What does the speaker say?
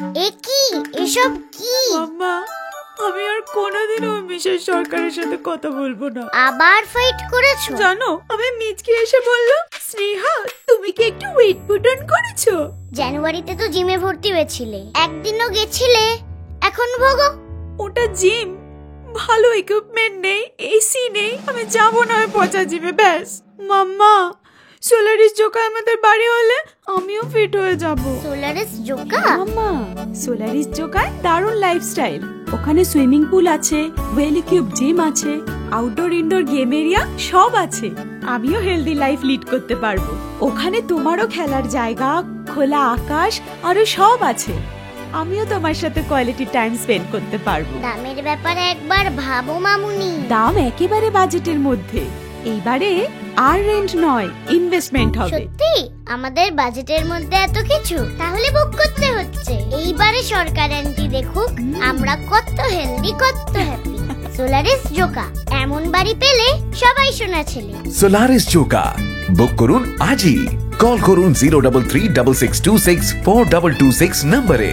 এ কি এসব কি? মাম্মা, আমি আর কোনোদিনও মিসেস সরকারের সাথে কথা বলবো না। আবার ফাইট করেছো? জানো, আমি মিচকে এসে বললো, স্নেহা তুমি কি একটু ওয়েট পুট অন করেছো? জানুয়ারিতে তো জিমে ভর্তি হয়েছিলে, একদিনও গেছিলে, এখন ভোগো। ওটা জিম, ভালো ইকুইপমেন্ট নেই, এসি নেই, আমি যাবো না ওই পচা জিমে। ব্যাস মাম্মা, সোলারিস জোকা আমাদের বাড়ি হলে আমিও ফিট হয়ে যাব। সোলারিস জোকা? মাম্মা, সোলারিস জোকায় দারুণ লাইফস্টাইল। ওখানে সুইমিং পুল আছে, ওয়েল ইকুইপড জিম আছে, আউটডোর ইনডোর গেম এরিয়া সব আছে। আমিও হেলদি লাইফ লিড করতে পারবো। ওখানে তোমারও খেলার জায়গা, খোলা আকাশ আরো সব আছে। আমিও তোমার সাথে কোয়ালিটি টাইম স্পেন্ড করতে পারবো। দামের ব্যাপারে একবার ভাবো মামুনি। দাম একেবারে বাজেটের মধ্যে। এইবারে আর রেন্ট নয়, ইনভেস্টমেন্ট হবে। সত্যি আমাদের বাজেটের মধ্যে এত কিছু? তাহলে বুক করতে হচ্ছে। এইবারে সরকার আন্টি দেখুক আমরা কত হেলদি, কত হ্যাপি। সোলারিস জোকা, এমন বাড়ি পেলে সবাই সোনা ছেলে। সোলারিস জোকা বুক করুন আজই। কল করুন 03366264226 নম্বরে।